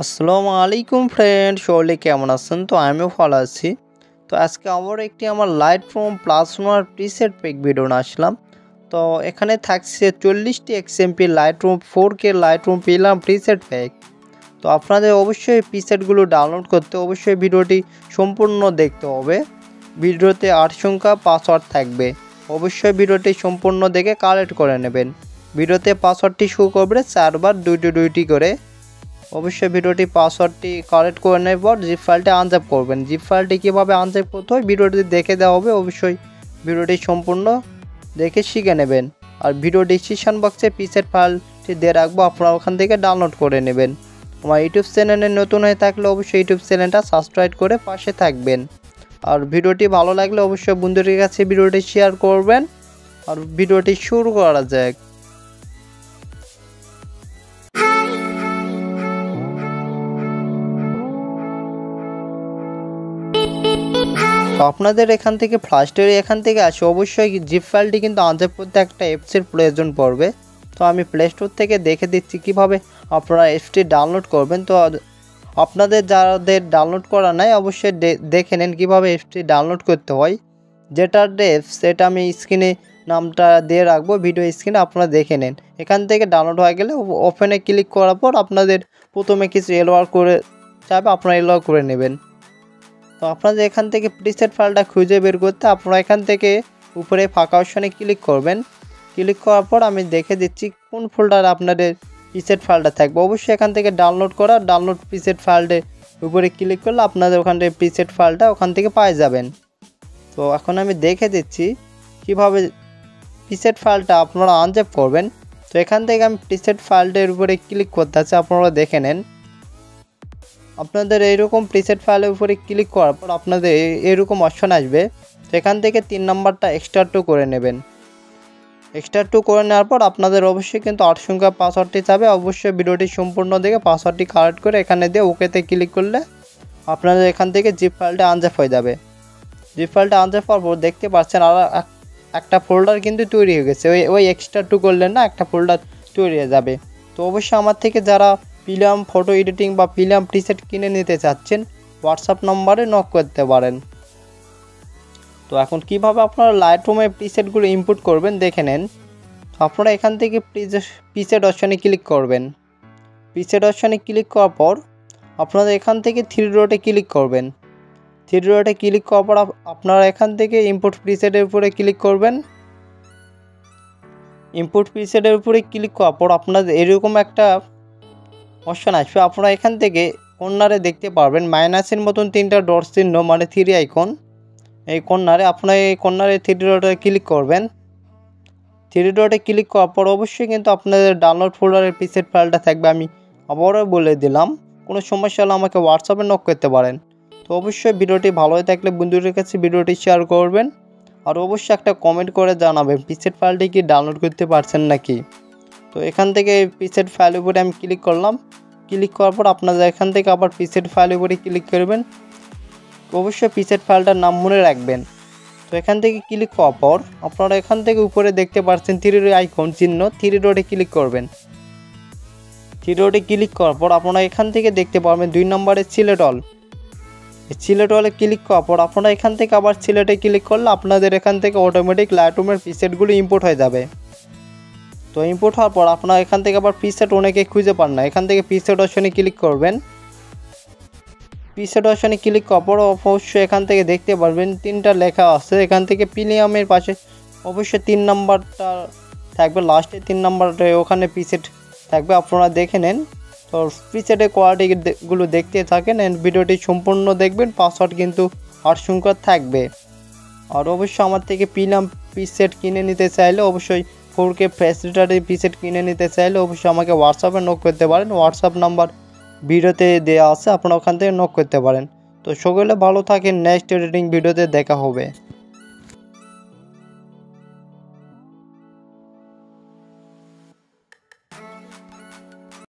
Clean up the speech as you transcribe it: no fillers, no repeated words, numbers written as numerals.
আসসালামু আলাইকুম ফ্রেন্ড, সকলে কেমন আছেন? তো আমিও ভালো আছি। তো আজকে আবার আমার Lightroom plus one preset pack video নিয়ে আসলাম। তো এখানে থাকছে 40টি এক্সএমপি লাইটরুম 4K লাইটরুম পেলাম প্রিসেট প্যাক। তো আপনাদের অবশ্যই প্রিসেটগুলো ডাউনলোড করতে অবশ্যই ভিডিওটি সম্পূর্ণ দেখতে হবে। ভিডিওতে 8 সংখ্যা পাসওয়ার্ড থাকবে, অবশ্যই ভিডিওটি সম্পূর্ণ দেখে কালেক্ট করে নেবেন। ভিডিওতে পাসওয়ার্ডটি শো করবে 4 বার দুইটি করে। অবশ্যই ভিডিওটি পাসওয়ার্ডটি কালেক্ট করে নেওয়ার পর জিপ ফাইলটি আনজ্যাপ করবেন। জিপ ফাইলটি কীভাবে আনজ্যাপ করতে হয় ভিডিওটি দেখে দেওয়া হবে, অবশ্যই ভিডিওটি সম্পূর্ণ দেখে শিখে নেবেন। আর ভিডিও ডিসক্রিপশন বক্সে প্রিসেট ফাইলটি দিয়ে রাখবো, আপনারা ওখান থেকে ডাউনলোড করে নেবেন। আমার ইউটিউব চ্যানেলে নতুন হয়ে থাকলে অবশ্যই ইউটিউব চ্যানেলটা সাবস্ক্রাইব করে পাশে থাকবেন। আর ভিডিওটি ভালো লাগলে অবশ্যই বন্ধুদের কাছে ভিডিওটি শেয়ার করবেন। আর ভিডিওটি শুরু করা যাক। তো আপনাদের এখান থেকে ফার্স্টের এখান থেকে আসে অবশ্যই জিপ ফাইলটি কিন্তু আনজ্যাপ করতে একটা অ্যাপসের প্রয়োজন পড়বে। তো আমি প্লে স্টোর থেকে দেখে দিচ্ছি কিভাবে আপনারা অ্যাপসটি ডাউনলোড করবেন। তো আপনাদের যাদের ডাউনলোড করা নাই অবশ্যই দেখে নেন কীভাবে অ্যাপসটি ডাউনলোড করতে হয়। যেটার অ্যাপস সেটা আমি স্ক্রিনে নামটা দিয়ে রাখবো, ভিডিও স্ক্রিনে আপনারা দেখে নেন। এখান থেকে ডাউনলোড হয়ে গেলে ওপেনে ক্লিক করার পর আপনাদের প্রথমে কিছু এলোয়ার করে চাইবে, আপনারা এলোয়ার করে নেবেন। তো আপনাদের এখান থেকে প্রিসেট ফাইলটা খুঁজে বের করতে আপনারা এখান থেকে উপরে ফাঁকা অপশনে ক্লিক করবেন। ক্লিক করার পর আমি দেখে দিচ্ছি কোন ফোল্ডারে আপনাদের প্রিসেট ফাইলটা থাকবে। অবশ্যই এখান থেকে ডাউনলোড প্রিসেট ফাইলটা উপরে ক্লিক করলে আপনাদের ওখান থেকে প্রিসেট ফাইলটা ওখান থেকে পেয়ে যাবেন। তো এখন আমি দেখে দিচ্ছি কিভাবে প্রিসেট ফাইলটা আপনারা আনজ্যাপ করবেন। তো এখান থেকে আমি প্রিসেট ফাইলটার উপরে ক্লিক করতে আছি, আপনারা দেখে নেন। আপনাদের এইরকম প্রিসেট ফাইলের উপরে ক্লিক করার পর আপনাদের এরকম অপশন আসবে। সেখান থেকে 3 নম্বরটা এক্সট্রা 2 করে নেবেন। এক্সট্রা 2 করে নেওয়ার পর আপনাদের অবশ্যই কিন্তু 8 সংখ্যা পাসওয়ার্ডটি চাবে। অবশ্যই ভিডিওটি সম্পূর্ণ দেখে পাসওয়ার্ডটি কালেক্ট করে এখানে দিয়ে ওকেতে ক্লিক করলে আপনাদের এখান থেকে জিপ ফাইলটা আনজ্যাপ হয়ে যাবে। জিপ ফাইলটা আনজ্যাপ হওয়ার পর দেখতে পাচ্ছেন আর একটা ফোল্ডার কিন্তু তৈরি হয়ে গেছে। ওই এক্সট্রা 2 করলেন না, একটা ফোল্ডার তৈরি হয়ে যাবে। তো অবশ্যই আমার থেকে যারা প্রিমিয়াম ফটো এডিটিং বা প্রিমিয়াম প্রিসেট কিনে নিতে চাচ্ছেন হোয়াটসঅ্যাপ নম্বরে নক করতে পারেন। তো এখন কিভাবে আপনারা লাইটরুমে প্রিসেটগুলো ইনপুট করবেন দেখে নেন। আপনারা এখান থেকে প্রিসেট অপশনে ক্লিক করবেন। প্রিসেট অপশনে ক্লিক করার পর আপনারা এখান থেকে 3 ডটে ক্লিক করবেন। 3 ডটে ক্লিক করার পর আপনারা এখান থেকে ইনপুট প্রিসেটের উপরে ক্লিক করবেন। ইনপুট প্রিসেটের উপরে ক্লিক করার পর আপনাদের এরকম একটা অপশন আসবে। আপনারা এখান থেকে কর্নারে দেখতে পারবেন মাইনাসের মতন 3টা ডট চিহ্ন, মানে 3 আইকন। এই কর্নারে আপনারা এই কর্নারে 3 ডটে ক্লিক করবেন। 3 ডটে ক্লিক করার পর অবশ্যই কিন্তু আপনাদের ডাউনলোড ফোল্ডারের প্রিসেট ফাইলটা থাকবে। আমি আবারও বলে দিলাম, কোনো সমস্যা হলে আমাকে হোয়াটসঅ্যাপে নক করতে পারেন। তো অবশ্যই ভিডিওটি ভালো হয়ে থাকলে বন্ধুদের কাছে ভিডিওটি শেয়ার করবেন। আর অবশ্যই একটা কমেন্ট করে জানাবেন প্রিসেট ফাইলটি কি ডাউনলোড করতে পারছেন নাকি। তো এখান থেকে প্রিসেট ফাইলের উপরে আমি ক্লিক করলাম। ক্লিক করার পর আপনারা এখান থেকে আবার প্রিসেট ফাইলের উপরে ক্লিক করবেন। অবশ্যই প্রিসেট ফাইলটার নাম মনে রাখবেন। তো এখান থেকে ক্লিক করার পর আপনারা এখান থেকে উপরে দেখতে পাচ্ছেন 3 আইকন চিহ্ন, 3 ডটে ক্লিক করবেন। 3 ডটে ক্লিক করার পর আপনারা এখান থেকে দেখতে পারবেন 2 নম্বরে সিলেক্ট অল। সিলেক্ট অলে ক্লিক করার পর আপনারা এখান থেকে আবার সিলেক্টে ক্লিক করলে আপনাদের এখান থেকে অটোমেটিক লাইটরুমের প্রিসেটগুলো ইম্পোর্ট হয়ে যাবে। তো ইম্পোর্ট হওয়ার পর আপনারা এখান থেকে আবার প্রিসেট অনেকে খুঁজে পান না, এখান থেকে প্রিসেট অপশনে ক্লিক করবেন। প্রিসেট অপশনে ক্লিক করার পর অবশ্যই এখান থেকে দেখতে পারবেন 3টা লেখা আছে। এখান থেকে প্রিমিয়ামের পাশে অবশ্যই 3 নাম্বারটা থাকবে, লাস্টে 3 নাম্বারটা ওখানে প্রিসেট থাকবে, আপনারা দেখে নেন। তো প্রিসেটের কোয়ালিটিগুলো দেখতে থাকেন এন্ড ভিডিওটি সম্পূর্ণ দেখবেন। পাসওয়ার্ড কিন্তু 8 সংখ্যা থাকবে। আর অবশ্যই আমার থেকে প্রিমিয়াম প্রিসেট কিনে নিতে চাইলে অবশ্যই 4K ফ্রেশ রেটারের প্রিসেট কিনে নিতে চাইলে অবশ্যই আমাকে হোয়াটসঅ্যাপে নক করতে পারেন। হোয়াটসঅ্যাপ নাম্বার ভিডিওতে দেওয়া আছে, আপনারা ওখান থেকে নক করতে পারেন। তো সকলে ভালো থাকেন, নেক্সট এডিটিং ভিডিওতে দেখা হবে।